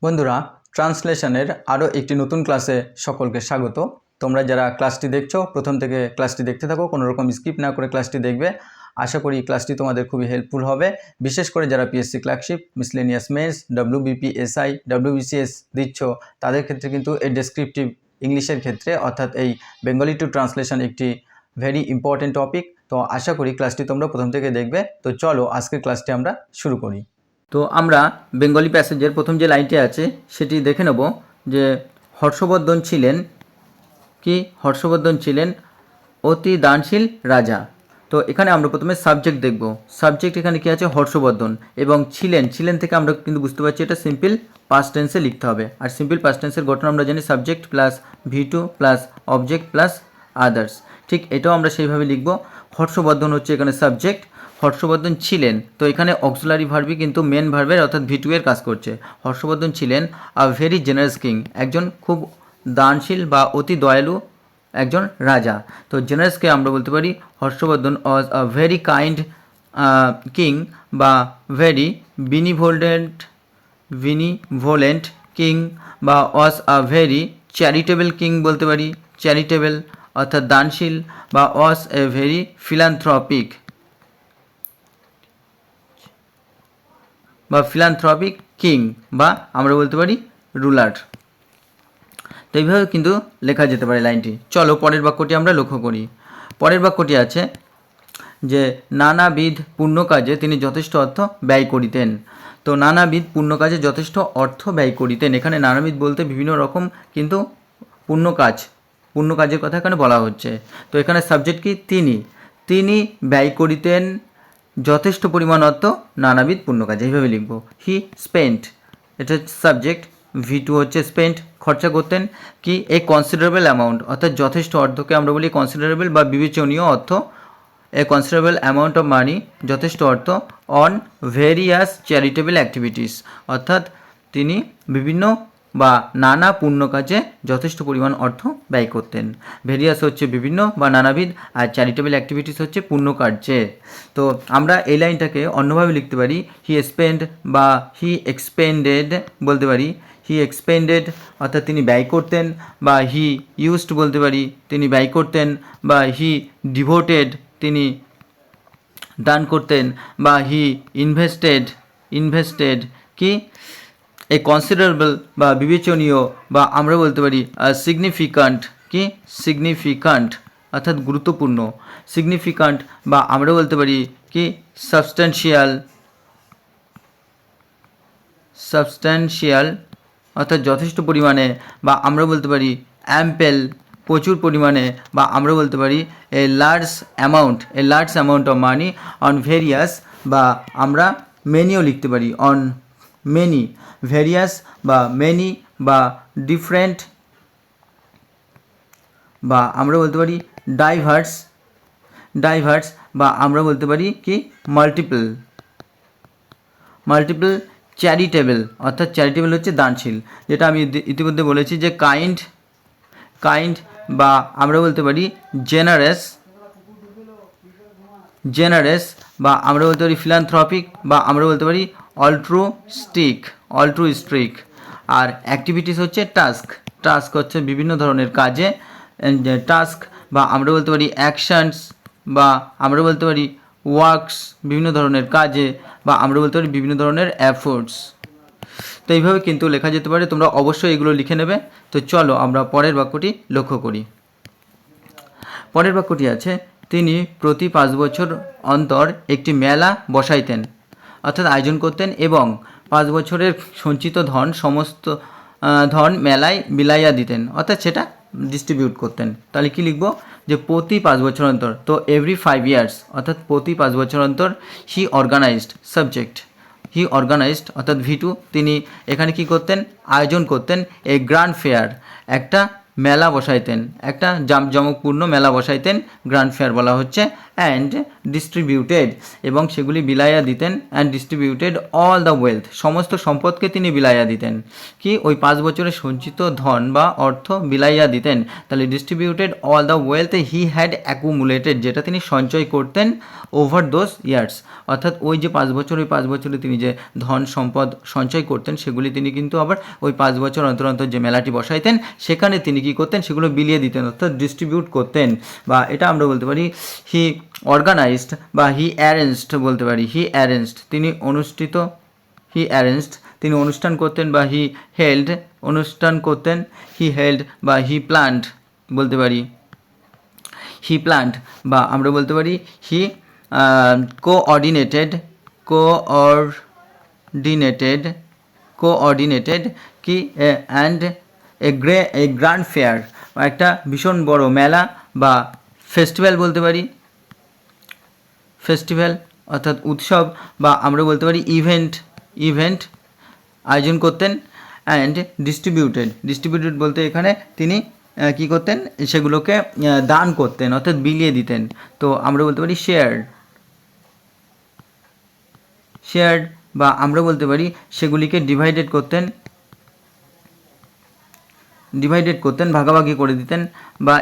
বন্ধুরা, ট্রান্সলেশনের আরও একটি নতুন ক্লাসে সকলকে স্বাগত। তোমরা যারা ক্লাসটি দেখছো প্রথম থেকে ক্লাসটি দেখতে থাকো, কোনো রকম স্কিপ না করে ক্লাসটি দেখবে। আশা করি ক্লাসটি তোমাদের খুবই হেল্পফুল হবে, বিশেষ করে যারা PSC clerkship, miscellaneous men's, WBPSI, WBCS দিচ্ছ তাদের ক্ষেত্রে কিন্তু এই ডেসক্রিপটিভ ইংলিশের ক্ষেত্রে অর্থাৎ এই বেঙ্গলি টু ট্রান্সলেশন একটি ভেরি ইম্পর্টেন্ট টপিক। তো আশা করি ক্লাসটি তোমরা প্রথম থেকে দেখবে। তো চলো আজকের ক্লাসটি আমরা শুরু করি। তো আমরা বেঙ্গলি প্যাসেজের প্রথম যে লাইনটি আছে সেটি দেখে নেব যে হর্ষবর্ধন ছিলেন অতি দানশীল রাজা। তো এখানে আমরা প্রথমে সাবজেক্ট দেখব। সাবজেক্ট এখানে কি আছে? হর্ষবর্ধন। এবং ছিলেন থেকে আমরা কিন্তু বুঝতে পারছি এটা সিম্পল পাস্ট টেন্সে লিখতে হবে। আর সিম্পল পাস্ট টেন্সের গঠন আমরা জানি subject plus V2 plus object plus others. ঠিক এটাও আমরা সেইভাবে লিখব। হর্ষবর্ধন হচ্ছে এখানে সাবজেক্ট, হর্ষবর্ধন ছিলেন, তো এখানে অক্সিলারি ভার্বই কিন্তু মেন ভার্বের অর্থাৎ V2 এর কাজ করছে। হর্ষবর্ধন ছিলেন আ ভেরি জেনারেস কিং, একজন খুব দানশীল বা অতি দয়ালু একজন রাজা। তো জেনারেসকে আমরা বলতে পারি হর্ষবর্ধন ওয়াজ আ ভেরি কাইন্ড কিং বা ভেরি বিনিভোলেন্ট কিং বা ওয়াজ আ ভেরি চ্যারিটেবল কিং বলতে পারি। চ্যারিটেবল অর্থাৎ দানশীল, বা ওয়াজ এ ভেরি ফিলান্থ্রপিক কিং বা আমরা বলতে পারি রুলার। তো এইভাবে কিন্তু লেখা যেতে পারে লাইনটি। চলো পরের বাক্যটি আমরা লক্ষ্য করি। পরের বাক্যটি আছে যে নানাবিধ পুণ্য কাজে তিনি যথেষ্ট অর্থ ব্যয় করিতেন। তো নানাবিধ পুণ্য কাজে যথেষ্ট অর্থ ব্যয় করিতেন, এখানে নানাবিধ বলতে বিভিন্ন রকম কিন্তু পুণ্য কাজের কথা এখানে বলা হচ্ছে। তো এখানে সাবজেক্ট কি? তিনি ব্যয় করিতেন যথেষ্ট পরিমাণ অর্থ নানাবিধ পুণ্য কাজে, এইভাবে লিখব। হি স্পেন্ট, এটা সাবজেক্ট, V2 হচ্ছে স্পেন্ট, খরচা করতেন কি এ কনসিডারেবল অ্যামাউন্ট, অর্থাৎ যথেষ্ট অর্থকে আমরা বলি কনসিডারেবল বা বিবেচনীয় অর্থ। এ কনসিডারেবল অ্যামাউন্ট অফ মানি, যথেষ্ট অর্থ, অন ভেরিয়াস চ্যারিটেবল অ্যাক্টিভিটিস, অর্থাৎ তিনি বিভিন্ন বা নানা পুণ্য কাজে যথেষ্ট পরিমাণ অর্থ ব্যয় করতেন। ভেরিয়াস হচ্ছে বিভিন্ন বা নানাবিধ, আর চ্যারিটেবল অ্যাক্টিভিটিস হচ্ছে পুণ্য কার্যে। তো আমরা এই লাইনটাকে অন্যভাবে লিখতে পারি, হি স্পেন্ড বা হি এক্সপেন্ডেড বলতে পারি। হি এক্সপেন্ডেড অর্থাৎ তিনি ব্যয় করতেন, বা হি ইউজড বলতে পারি, তিনি ব্যয় করতেন, বা হি ডিভোটেড তিনি দান করতেন, বা হি ইনভেস্টেড কি এ কনসিডারেবল বা বিবেচনীয়, বা আমরা বলতে পারি সিগনিফিকান্ট অর্থাৎ গুরুত্বপূর্ণ। সিগনিফিকান্ট বা আমরা বলতে পারি কি সাবস্ট্যান্সিয়াল অর্থাৎ যথেষ্ট পরিমাণে, বা আমরা বলতে পারি অ্যাম্পেল প্রচুর পরিমাণে, বা আমরা বলতে পারি a large amount of money on various, বা আমরা মেনিও লিখতে পারি, অন মেনি, ভেরিয়াস বা মেনি বা ডিফারেন্ট, বা আমরা বলতে পারি ডাইভার্স, বা আমরা বলতে পারি কি মাল্টিপল চ্যারিটেবল, অর্থাৎ চ্যারিটেবল হচ্ছে দানশীল, যেটা আমি ইতিমধ্যে বলেছি যে কাইন্ড বা আমরা বলতে পারি জেনারেস, বা আমরা বলতে পারি ফিলান্থ্রপিক, বা আমরা বলতে পারি অল্ট্রুইস্টিক। আর অ্যাক্টিভিটিস হচ্ছে টাস্ক হচ্ছে বিভিন্ন ধরনের কাজে টাস্ক, বা আমরা বলতে পারি অ্যাকশনস, বা আমরা বলতে পারি ওয়ার্কস বিভিন্ন ধরনের কাজে, বা আমরা বলতে পারি বিভিন্ন ধরনের এফোর্টস। তো এইভাবে কিন্তু লেখা যেতে পারে, তোমরা অবশ্যই এগুলো লিখে নেবে। তো চলো আমরা পরের বাক্যটি লক্ষ্য করি। পরের বাক্যটি আছে তিনি প্রতি 5 বছর অন্তর একটি মেলা বসাইতেন, অর্থাৎ আয়োজন করতেন, এবং 5 বছরের সঞ্চিত সমস্ত ধন মেলায় বিলাইয়া দিতেন, অর্থাৎ সেটা ডিস্ট্রিবিউট করতেন। তাহলে কি লিখব? যে প্রতি 5 বছর অন্তর, তো এভরি 5 ইয়ার্স অর্থাৎ প্রতি 5 বছর অন্তর। হি অর্গানাইজড সাবজেক্ট, হি অর্গানাইজড অর্থাৎ V2, তিনি এখানে কি করতেন? আয়োজন করতেন এ গ্র্যান্ড ফেয়ার, একটা মেলা বসাইতেন, একটা জাঁকজমকপূর্ণ মেলা বসাইতেন, গ্র্যান্ড ফেয়ার বলা হচ্ছে। অ্যান্ড ডিস্ট্রিবিউটেড, এবং সেগুলি বিলাইয়া দিতেন। And distributed all the wealth, সমস্ত সম্পদকে তিনি বিলাইয়া দিতেন। কি ওই 5 বছরের সঞ্চিত ধন বা অর্থ বিলাইয়া দিতেন। তাহলে distributed all the wealth he had accumulated, যেটা তিনি সঞ্চয় করতেন ওভার দোজ ইয়ার্স, অর্থাৎ ওই যে 5 বছর, ওই 5 বছরে তিনি যে ধন সম্পদ সঞ্চয় করতেন সেগুলি তিনি কিন্তু আবার ওই 5 বছর অন্তর অন্তর যে মেলাটি বসাইতেন সেখানে তিনি কী করতেন, সেগুলো বিলিয়ে দিতেন, অর্থাৎ ডিস্ট্রিবিউট করতেন। বা এটা আমরা বলতে পারি হি অর্গানাইজড বা হি অ্যারেঞ্জড বলতে পারি। হি অ্যারেঞ্জড, তিনি অনুষ্ঠিত, হি অ্যারেঞ্জড তিনি অনুষ্ঠান করতেন, বা হি হেল্ড অনুষ্ঠান করতেন, হি হেল্ড বা হি প্ল্যান্ড বলতে পারি। হি প্ল্যান্ড বা আমরা বলতে পারি হি কোঅর্ডিনেটেড, কোঅর্ডিনেটেড কি অ্যান্ড এ গ্র্যান্ড ফেয়ার, একটা ভীষণ বড় মেলা বা ফেস্টিভ্যাল বলতে পারি। ফেস্টিভ্যাল অর্থাৎ উৎসব, বা আমরা বলতে পারি ইভেন্ট আয়োজন করতেন। অ্যান্ড ডিস্ট্রিবিউটেড বলতে এখানে তিনি কী করতেন, সেগুলোকে দান করতেন, অর্থাৎ বিলিয়ে দিতেন। তো আমরা বলতে পারি শেয়ার্ড বা আমরা বলতে পারি সেগুলিকে ডিভাইডেড করতেন, ভাগাভাগি করে দিতেন। বা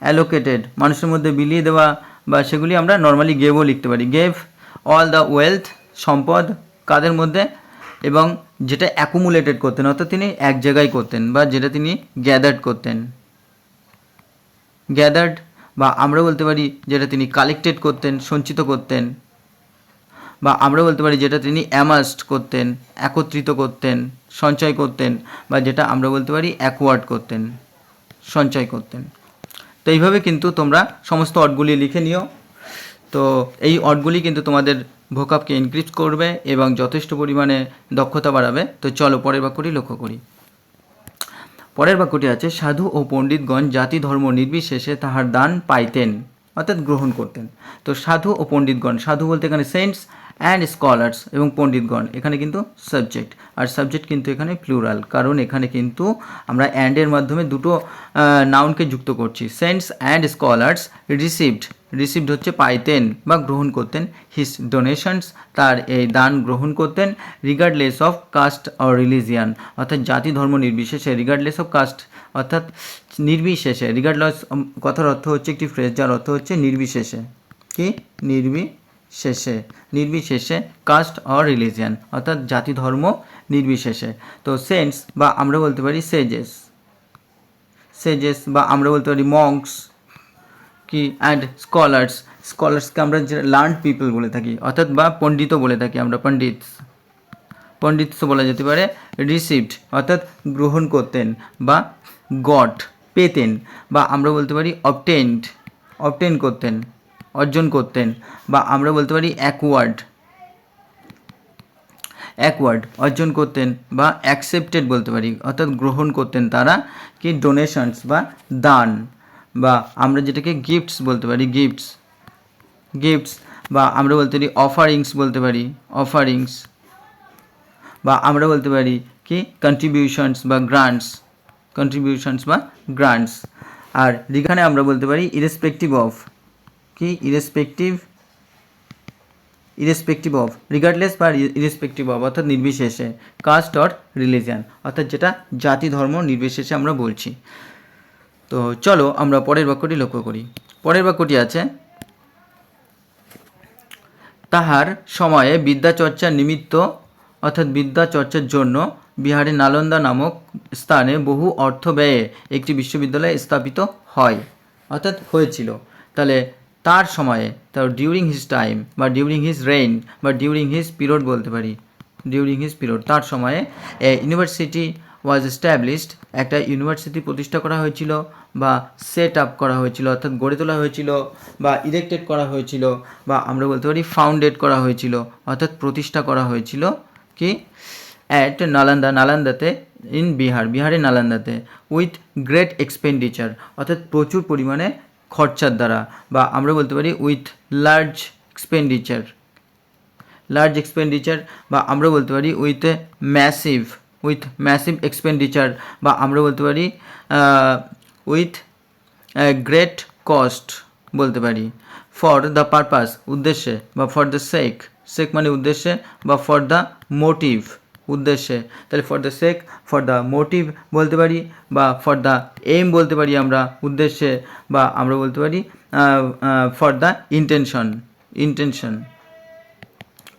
অ্যালোকেটেড মানুষের মধ্যে বিলিয়ে দেওয়া, বা সেগুলি আমরা নর্মালি গেভও লিখতে পারি। গেভ অল দ্য ওয়েলথ, সম্পদ কাদের মধ্যে, এবং যেটা অ্যাকুমুলেটেড করতেন, অর্থাৎ তিনি এক জায়গায় করতেন, বা যেটা তিনি গ্যাদার্ড বা আমরা বলতে পারি যেটা তিনি কালেক্টেড করতেন, সঞ্চিত করতেন। বা আমরা বলতে পারি যেটা তিনি অ্যামাসড করতেন, একত্রিত করতেন, সঞ্চয় করতেন। বা যেটা আমরা বলতে পারি অ্যাকোয়ার্ড করতেন, সঞ্চয় করতেন। তো এইভাবে কিন্তু তোমরা সমস্ত অর্ডগুলি লিখে নিও। তো এই অর্ডগুলি কিন্তু তোমাদের ভোকাবকে ইনক্রিজ করবে এবং যথেষ্ট পরিমাণে দক্ষতা বাড়াবে। তো চলো পরের বাক্যটি লক্ষ্য করি। পরের বাক্যটি আছে, সাধু ও পণ্ডিতগণ জাতি ধর্ম নির্বিশেষে তাহার দান পাইতেন, অর্থাৎ গ্রহণ করতেন। তো সাধু ও পণ্ডিতগণ, সাধু বলতে এখানে সেন্টস অ্যান্ড স্কলার্স, এবং পণ্ডিতগণ এখানে কিন্তু সাবজেক্ট, আর সাবজেক্ট কিন্তু এখানে প্লুরাল, কারণ এখানে কিন্তু আমরা অ্যান্ডের মাধ্যমে দুটো নাউনকে যুক্ত করছি। সেন্টস অ্যান্ড স্কলার্স রিসিভড হচ্ছে পাইতেন বা গ্রহণ করতেন। হিস ডোনেশনস, তার এই দান গ্রহণ করতেন। Regardless of caste or religion, অর্থাৎ জাতি ধর্ম নির্বিশেষে। রিগার্ডলেস অফ কাস্ট অর্থাৎ নির্বিশেষে। রিগার্ডলেস কথার অর্থ হচ্ছে একটি ফ্রেজ যার অর্থ হচ্ছে নির্বিশেষে। কি নির্বিশেষে কাস্ট অর রিলিজিয়ান, অর্থাৎ জাতি ধর্ম নির্বিশেষে। তো সেন্টস বা আমরা বলতে পারি সেজেস বা আমরা বলতে পারি মঙ্কস কি, অ্যান্ড স্কলার্সকে আমরা যে লার্নড পিপল বলে থাকি, অর্থাৎ বা পণ্ডিতও বলে থাকি আমরা, পণ্ডিতও বলা যেতে পারে। রিসিভড অর্থাৎ গ্রহণ করতেন, বা গট পেতেন, বা আমরা বলতে পারি অবটেন করতেন, অর্জন করতেন। বা আমরা বলতে পারি অ্যাকওয়ার্ড অর্জন করতেন, বা অ্যাকসেপ্টেড বলতে পারি, অর্থাৎ গ্রহণ করতেন তারা কি ডোনেশনস বা দান, বা আমরা যেটাকে গিফটস বলতে পারি, গিফটস বা আমরা বলতে পারি অফারিংস বলতে পারি, বা আমরা বলতে পারি কি কন্ট্রিবিউশনস বা গ্রান্টস। আর এখানে আমরা বলতে পারি ইরেসপেক্টিভ অফ, রিগার্ডলেস বা ইরেসপেক্টিভ অফ, অর্থাৎ নির্বিশেষে। কাস্ট অর রিলিজিয়ান, অর্থাৎ যেটা জাতি ধর্ম নির্বিশেষে আমরা বলছি। তো চলো আমরা পরের বাক্যটি লক্ষ্য করি। পরের বাক্যটি আছে, তাহার সময়ে বিদ্যাচর্চার নিমিত্ত, অর্থাৎ বিদ্যাচর্চার জন্য বিহারে নালন্দা নামক স্থানে বহু অর্থ ব্যয়ে একটি বিশ্ববিদ্যালয় স্থাপিত হয়, অর্থাৎ হয়েছিল। তাহলে তার সময়ে, তার ডিউরিং হিজ টাইম বা ডিউরিং হিজ রেইন বা ডিউরিং হিজ পিরিয়ড বলতে পারি, তার সময়ে ইউনিভার্সিটি ওয়াজ এস্টাবলিশড, একটা ইউনিভার্সিটি প্রতিষ্ঠা করা হয়েছিল বা সেট আপ করা হয়েছিল, অর্থাৎ গড়ে তোলা হয়েছিল, বা ইরেক্টেড করা হয়েছিল, বা আমরা বলতে পারি ফাউন্ডেড করা হয়েছিল, অর্থাৎ প্রতিষ্ঠা করা হয়েছিল কি অ্যাট নালন্দাতে ইন বিহারে নালন্দাতে, উইথ গ্রেট এক্সপেন্ডিচার, অর্থাৎ প্রচুর পরিমাণে খরচার দ্বারা, বা আমরা বলতে পারি উইথ লার্জ এক্সপেন্ডিচার, বা আমরা বলতে পারি with massive with massive expenditure, বা আমরা বলতে পারি উইথ গ্রেট কস্ট বলতে পারি। ফর দ্য পারপাস উদ্দেশ্যে, বা ফর দ্য সেক, সেক মানে উদ্দেশ্যে, বা ফর দ্য মোটিভ উদ্দেশ্যে। তাহলে for the sake, for the motive বলতে পারি, বা ফর দ্য এইম বলতে পারি আমরা উদ্দেশ্যে, বা আমরা বলতে পারি for the intention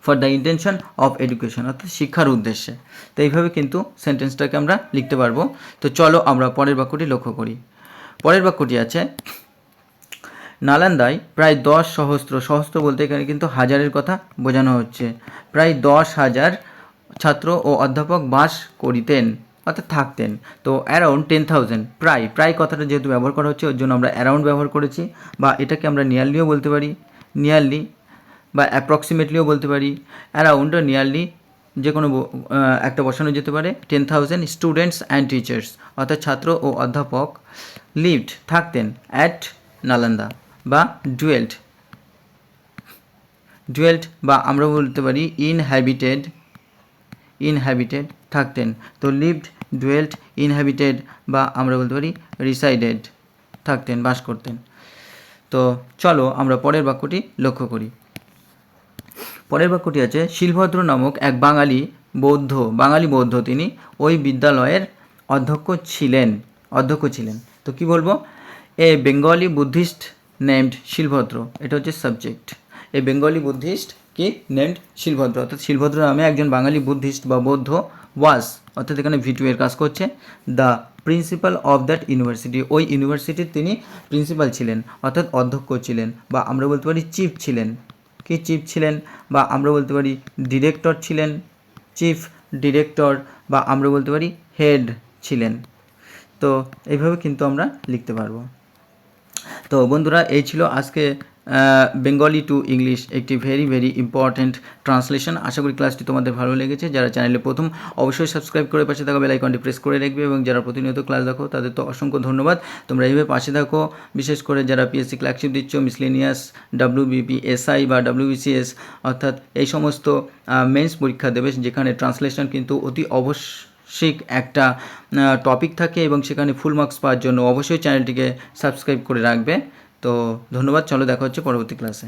for the intention of education, অর্থাৎ শিক্ষার উদ্দেশ্যে। তো এইভাবে কিন্তু সেন্টেন্সটাকে আমরা লিখতে পারবো। তো চলো আমরা পরের বাক্যটি লক্ষ্য করি। পরের বাক্যটি আছে, নালন্দায় প্রায় 10 সহস্র, সহস্র বলতে এখানে কিন্তু হাজারের কথা বোঝানো হচ্ছে, প্রায় 10,000 ছাত্র ও অধ্যাপক বাস করিতেন, অর্থাৎ থাকতেন। তো অ্যারাউন্ড 10,000, প্রায়, প্রায় কথাটা যেহেতু ব্যবহার করা হচ্ছে ওর জন্য আমরা অ্যারাউন্ড ব্যবহার করেছি, বা এটাকে আমরা নিয়ারলিও বলতে পারি, নিয়ারলি বা অ্যাপ্রক্সিমেটলিও বলতে পারি। অ্যারাউন্ড নিয়ারলি যে কোনো একটা বসানো যেতে পারে। 10,000 স্টুডেন্টস অ্যান্ড টিচার্স, অর্থাৎ ছাত্র ও অধ্যাপক লিভড থাকতেন অ্যাট নালন্দা, বা ডুয়েল্ট বা আমরা বলতে পারি ইনহ্যাবিটেড থাকতেন। তো লিভড, ডুয়েল্ট, ইনহ্যাবিটেড, বা আমরা বলতে পারি রিসাইডেড থাকতেন, বাস করতেন। তো চলো আমরা পরের বাক্যটি লক্ষ্য করি। পরের বাক্যটি আছে, শিলভদ্র নামক এক বাঙালি বৌদ্ধ তিনি ওই বিদ্যালয়ের অধ্যক্ষ ছিলেন। তো কি বলবো, এ বেঙ্গলি বুদ্ধিস্ট নেমড শিলভদ্র, এটা হচ্ছে সাবজেক্ট। এ বেঙ্গলি বুদ্ধিস্ট কি নেমড শিলভদ্র, অর্থাৎ শিলভদ্র নামে একজন বাঙালি বুদ্ধিস্ট বা বৌদ্ধ ওয়াজ, অর্থাৎ এখানে V2 এর কাজ করছে, the principal of that university, ওই ইউনিভার্সিটির তিনি প্রিন্সিপাল ছিলেন, অর্থাৎ অধ্যক্ষ ছিলেন, বা আমরা বলতে পারি চিফ ছিলেন, বা আমরা বলতে পারি ডিরেক্টর ছিলেন, চিফ ডিরেক্টর, বা আমরা বলতে পারি হেড ছিলেন। তো এইভাবে কিন্তু আমরা লিখতে পারবো। তো বন্ধুরা, এই ছিল আজকে বেঙ্গলি টু ইংলিশ একটি ভেরি ইম্পর্ট্যান্ট ট্রান্সলেশন। আশা করি ক্লাসটি তোমাদের ভালো লেগেছে। যারা চ্যানেলে প্রথম অবশ্যই সাবস্ক্রাইব করে পাশে থাকা বেল আইকনটি প্রেস করে রাখবে, এবং যারা প্রতিনিয়ত ক্লাস দেখো তাদের তো অসংখ্য ধন্যবাদ। তোমরা এইভাবে পাশে থাকো, বিশেষ করে যারা পিএসসি ক্লার্কশিপ দিচ্ছ, মিসলেনিয়াস, WBP, SI বা WBCS, অর্থাৎ এই সমস্ত মেন্স পরীক্ষা দেবে, যেখানে ট্রান্সলেশন কিন্তু অতি অবশ্যই একটা টপিক থাকে, এবং সেখানে ফুল মার্কস পাওয়ার জন্য অবশ্যই চ্যানেলটিকে সাবস্ক্রাইব করে রাখবে। তো ধন্যবাদ, চলো দেখা হচ্ছে পরবর্তী ক্লাসে।